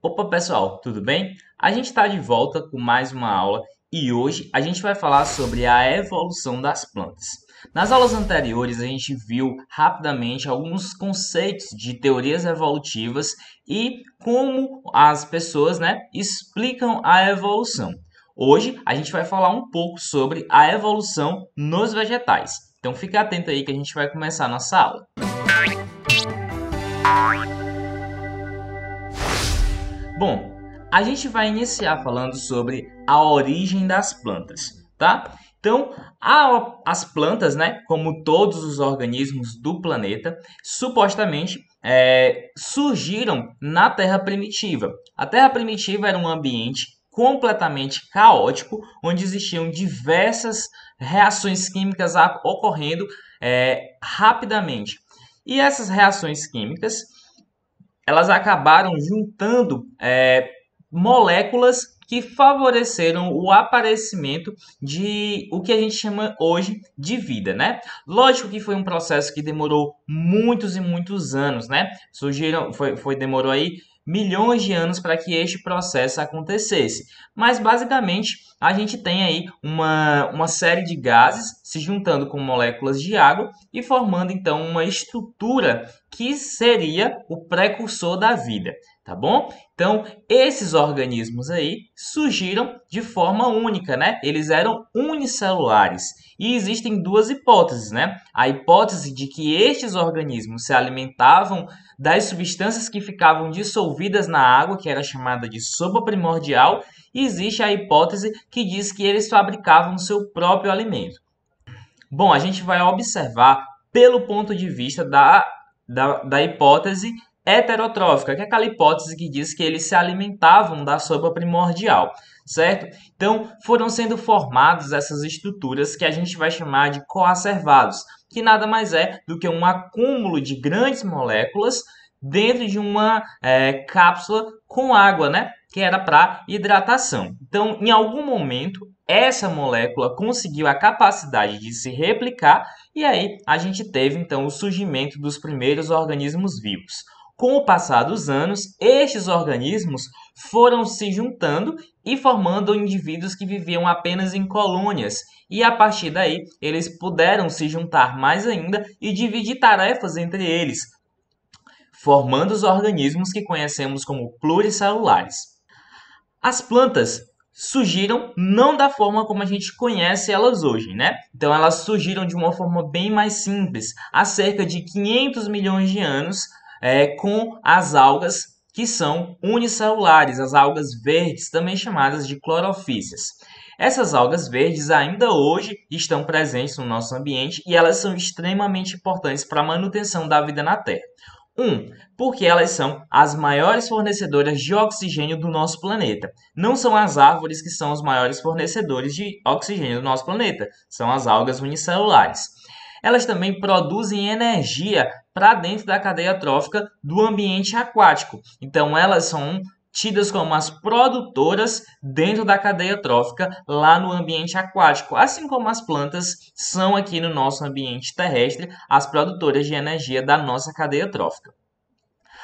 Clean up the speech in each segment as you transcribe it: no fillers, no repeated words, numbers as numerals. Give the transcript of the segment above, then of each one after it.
Opa, pessoal, tudo bem? A gente está de volta com mais uma aula e hoje a gente vai falar sobre a evolução das plantas. Nas aulas anteriores, a gente viu rapidamente alguns conceitos de teorias evolutivas e como as pessoas, explicam a evolução. Hoje a gente vai falar um pouco sobre a evolução nos vegetais. Então fique atento aí que a gente vai começar a nossa aula. Bom, a gente vai iniciar falando sobre a origem das plantas, tá? Então, as plantas, né, como todos os organismos do planeta, supostamente surgiram na Terra primitiva. A Terra primitiva era um ambiente completamente caótico, onde existiam diversas reações químicas ocorrendo rapidamente. E essas reações químicas elas acabaram juntando moléculas que favoreceram o aparecimento de o que a gente chama hoje de vida, né? Lógico que foi um processo que demorou muitos e muitos anos, né? Demorou aí milhões de anos para que este processo acontecesse. Mas basicamente a gente tem aí uma série de gases se juntando com moléculas de água e formando então uma estrutura que seria o precursor da vida, tá bom? Então, esses organismos aí surgiram de forma única, né? Eles eram unicelulares. E existem duas hipóteses, né? A hipótese de que estes organismos se alimentavam das substâncias que ficavam dissolvidas na água, que era chamada de sopa primordial, e existe a hipótese que diz que eles fabricavam seu próprio alimento. Bom, a gente vai observar pelo ponto de vista da hipótese heterotrófica, que é aquela hipótese que diz que eles se alimentavam da sopa primordial, certo? Então, foram sendo formadas essas estruturas que a gente vai chamar de coacervados, que nada mais é do que um acúmulo de grandes moléculas dentro de uma cápsula com água, né? Que era para hidratação. Então, em algum momento, essa molécula conseguiu a capacidade de se replicar e aí a gente teve então o surgimento dos primeiros organismos vivos. Com o passar dos anos, estes organismos foram se juntando e formando indivíduos que viviam apenas em colônias. E a partir daí, eles puderam se juntar mais ainda e dividir tarefas entre eles, formando os organismos que conhecemos como pluricelulares. As plantas surgiram não da forma como a gente conhece elas hoje, né? Então elas surgiram de uma forma bem mais simples, há cerca de 500 milhões de anos, com as algas que são unicelulares, as algas verdes, também chamadas de clorofícias. Essas algas verdes ainda hoje estão presentes no nosso ambiente e elas são extremamente importantes para a manutenção da vida na Terra. Porque elas são as maiores fornecedoras de oxigênio do nosso planeta. Não são as árvores que são os maiores fornecedores de oxigênio do nosso planeta, são as algas unicelulares. Elas também produzem energia para dentro da cadeia trófica do ambiente aquático. Então, elas são tidas como as produtoras dentro da cadeia trófica lá no ambiente aquático, assim como as plantas são aqui no nosso ambiente terrestre as produtoras de energia da nossa cadeia trófica.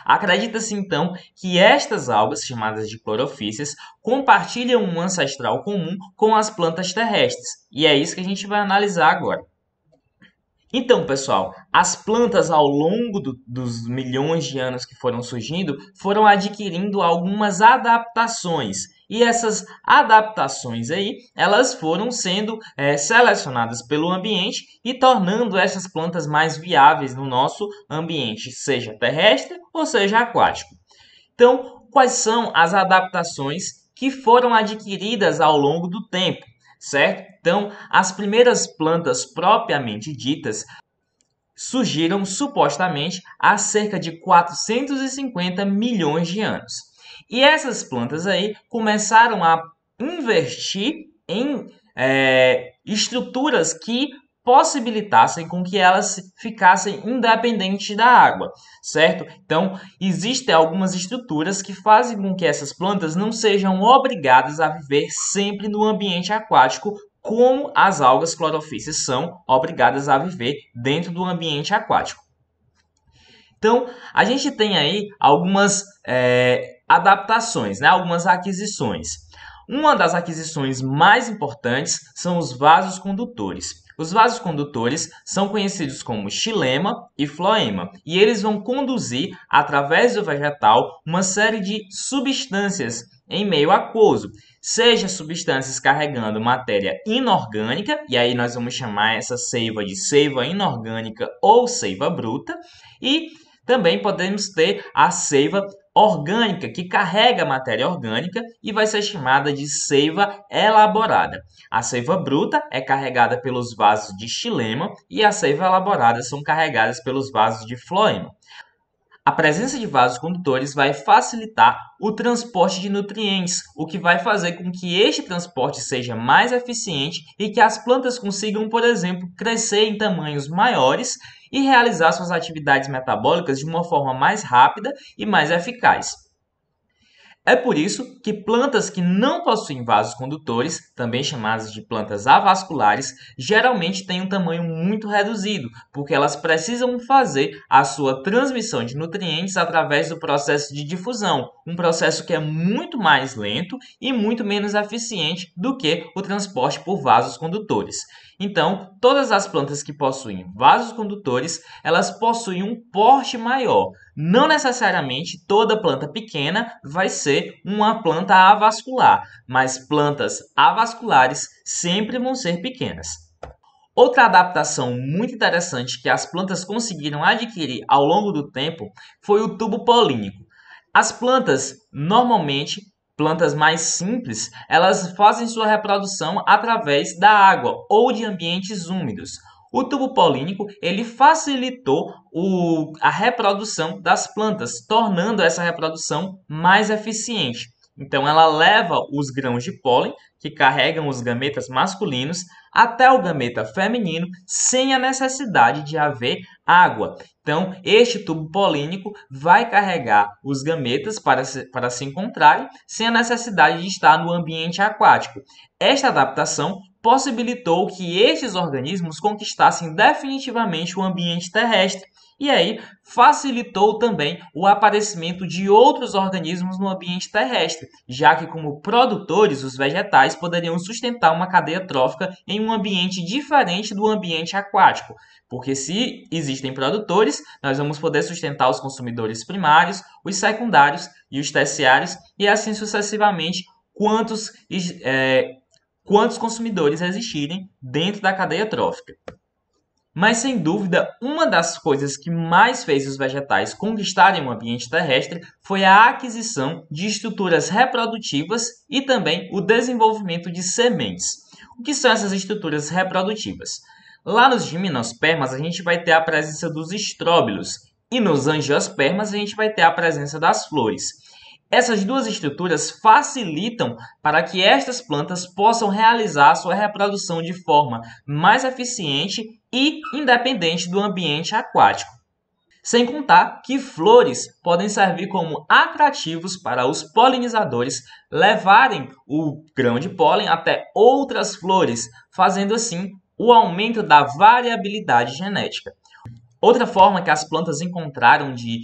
Acredita-se então que estas algas, chamadas de clorofícias, compartilham um ancestral comum com as plantas terrestres, e é isso que a gente vai analisar agora. Então, pessoal, as plantas ao longo dos milhões de anos que foram surgindo foram adquirindo algumas adaptações. E essas adaptações aí, elas foram sendo selecionadas pelo ambiente e tornando essas plantas mais viáveis no nosso ambiente, seja terrestre ou seja aquático. Então, quais são as adaptações que foram adquiridas ao longo do tempo? Certo? Então, as primeiras plantas propriamente ditas surgiram supostamente há cerca de 450 milhões de anos. E essas plantas aí começaram a investir em estruturas que possibilitassem com que elas ficassem independentes da água, certo? Então, existem algumas estruturas que fazem com que essas plantas não sejam obrigadas a viver sempre no ambiente aquático, como as algas clorofícias são obrigadas a viver dentro do ambiente aquático. Então, a gente tem aí algumas adaptações, né? Algumas aquisições. Uma das aquisições mais importantes são os vasos condutores. Os vasos condutores são conhecidos como xilema e floema, e eles vão conduzir, através do vegetal, uma série de substâncias em meio aquoso, seja substâncias carregando matéria inorgânica, e aí nós vamos chamar essa seiva de seiva inorgânica ou seiva bruta, e também podemos ter a seiva orgânica, que carrega matéria orgânica e vai ser chamada de seiva elaborada. A seiva bruta é carregada pelos vasos de xilema e a seiva elaborada são carregadas pelos vasos de floema. A presença de vasos condutores vai facilitar o transporte de nutrientes, o que vai fazer com que este transporte seja mais eficiente e que as plantas consigam, por exemplo, crescer em tamanhos maiores e realizar suas atividades metabólicas de uma forma mais rápida e mais eficaz. É por isso que plantas que não possuem vasos condutores, também chamadas de plantas avasculares, geralmente têm um tamanho muito reduzido, porque elas precisam fazer a sua transmissão de nutrientes através do processo de difusão, um processo que é muito mais lento e muito menos eficiente do que o transporte por vasos condutores. Então, todas as plantas que possuem vasos condutores, elas possuem um porte maior. Não necessariamente toda planta pequena vai ser uma planta avascular, mas plantas avasculares sempre vão ser pequenas. Outra adaptação muito interessante que as plantas conseguiram adquirir ao longo do tempo foi o tubo polínico. As plantas, normalmente, plantas mais simples, elas fazem sua reprodução através da água ou de ambientes úmidos. O tubo polínico ele facilitou a reprodução das plantas, tornando essa reprodução mais eficiente. Então, ela leva os grãos de pólen, que carregam os gametas masculinos, até o gameta feminino, sem a necessidade de haver água. Então, este tubo polínico vai carregar os gametas para se encontrarem, sem a necessidade de estar no ambiente aquático. Esta adaptação possibilitou que estes organismos conquistassem definitivamente o ambiente terrestre, e aí facilitou também o aparecimento de outros organismos no ambiente terrestre, já que como produtores, os vegetais poderiam sustentar uma cadeia trófica em um ambiente diferente do ambiente aquático. Porque se existem produtores, nós vamos poder sustentar os consumidores primários, os secundários e os terciários, e assim sucessivamente, quantos consumidores existirem dentro da cadeia trófica. Mas, sem dúvida, uma das coisas que mais fez os vegetais conquistarem o ambiente terrestre foi a aquisição de estruturas reprodutivas e também o desenvolvimento de sementes. O que são essas estruturas reprodutivas? Lá nos gimnospermas, a gente vai ter a presença dos estróbilos, e nos angiospermas, a gente vai ter a presença das flores. Essas duas estruturas facilitam para que estas plantas possam realizar sua reprodução de forma mais eficiente e independente do ambiente aquático. Sem contar que flores podem servir como atrativos para os polinizadores levarem o grão de pólen até outras flores, fazendo assim o aumento da variabilidade genética. Outra forma que as plantas encontraram de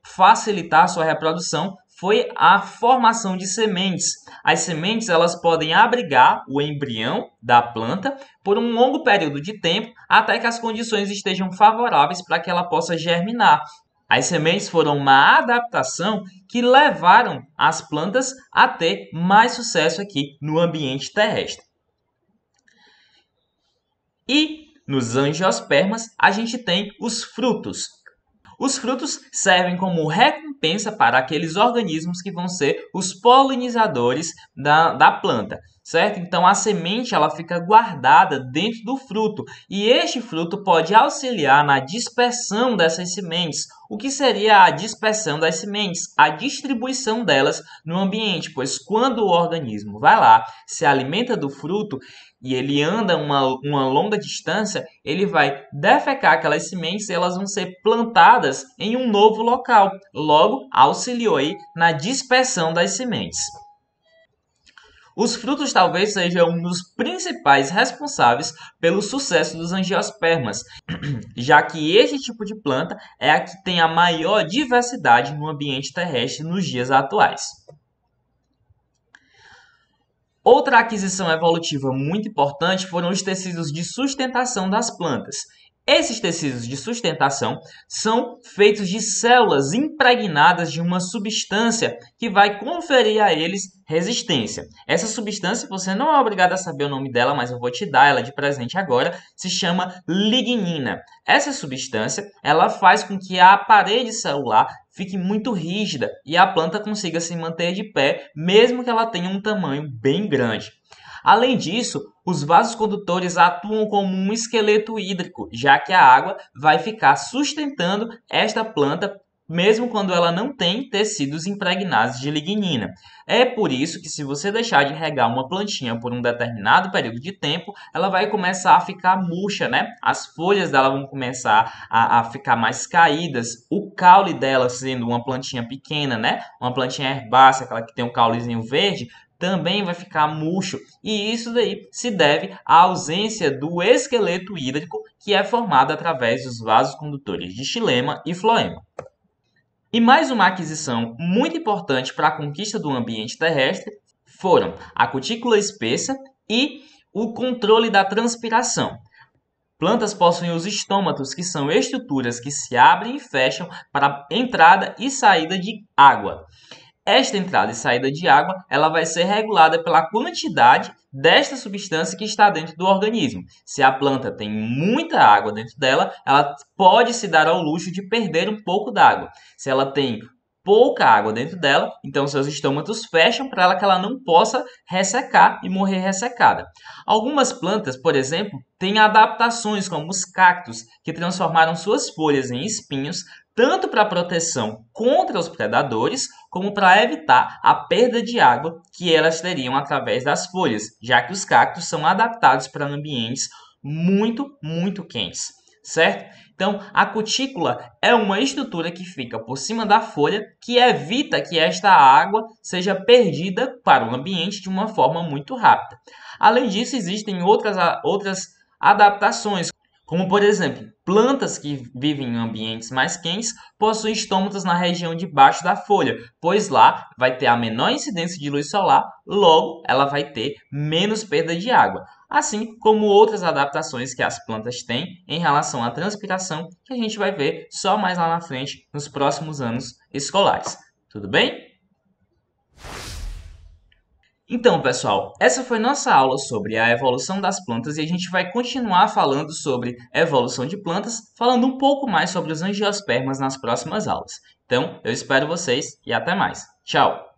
facilitar sua reprodução foi a formação de sementes. As sementes elas podem abrigar o embrião da planta por um longo período de tempo até que as condições estejam favoráveis para que ela possa germinar. As sementes foram uma adaptação que levaram as plantas a ter mais sucesso aqui no ambiente terrestre. E nos angiospermas a gente tem os frutos. Os frutos servem como recompensa para aqueles organismos que vão ser os polinizadores da planta, certo? Então a semente ela fica guardada dentro do fruto e este fruto pode auxiliar na dispersão dessas sementes. O que seria a dispersão das sementes? A distribuição delas no ambiente, pois quando o organismo vai lá, se alimenta do fruto, e ele anda uma longa distância, ele vai defecar aquelas sementes e elas vão ser plantadas em um novo local. Logo, auxiliou aí na dispersão das sementes. Os frutos talvez sejam um dos principais responsáveis pelo sucesso dos angiospermas, já que este tipo de planta é a que tem a maior diversidade no ambiente terrestre nos dias atuais. Outra aquisição evolutiva muito importante foram os tecidos de sustentação das plantas. Esses tecidos de sustentação são feitos de células impregnadas de uma substância que vai conferir a eles resistência. Essa substância, você não é obrigado a saber o nome dela, mas eu vou te dar ela de presente agora, se chama lignina. Essa substância, ela faz com que a parede celular fique muito rígida e a planta consiga se manter de pé, mesmo que ela tenha um tamanho bem grande. Além disso, os vasos condutores atuam como um esqueleto hídrico, já que a água vai ficar sustentando esta planta mesmo quando ela não tem tecidos impregnados de lignina. É por isso que se você deixar de regar uma plantinha por um determinado período de tempo, ela vai começar a ficar murcha, né? As folhas dela vão começar a ficar mais caídas. O caule dela, sendo uma plantinha pequena, né? Uma plantinha herbácea, aquela que tem um caulezinho verde, também vai ficar murcho, e isso daí se deve à ausência do esqueleto hídrico que é formado através dos vasos condutores de xilema e floema. E mais uma aquisição muito importante para a conquista do ambiente terrestre foram a cutícula espessa e o controle da transpiração. Plantas possuem os estômatos, que são estruturas que se abrem e fecham para entrada e saída de água. Esta entrada e saída de água, ela vai ser regulada pela quantidade desta substância que está dentro do organismo. Se a planta tem muita água dentro dela, ela pode se dar ao luxo de perder um pouco d'água. Se ela tem pouca água dentro dela, então seus estômatos fecham para que ela não possa ressecar e morrer ressecada. Algumas plantas, por exemplo, têm adaptações, como os cactos, que transformaram suas folhas em espinhos, tanto para proteção contra os predadores, como para evitar a perda de água que elas teriam através das folhas, já que os cactos são adaptados para ambientes muito quentes, certo? Então, a cutícula é uma estrutura que fica por cima da folha, que evita que esta água seja perdida para o ambiente de uma forma muito rápida. Além disso, existem outras adaptações, como por exemplo, plantas que vivem em ambientes mais quentes possuem estômatos na região de baixo da folha, pois lá vai ter a menor incidência de luz solar, logo ela vai ter menos perda de água. Assim como outras adaptações que as plantas têm em relação à transpiração, que a gente vai ver só mais lá na frente, nos próximos anos escolares. Tudo bem? Então, pessoal, essa foi nossa aula sobre a evolução das plantas e a gente vai continuar falando sobre evolução de plantas, falando um pouco mais sobre os angiospermas nas próximas aulas. Então, eu espero vocês e até mais. Tchau!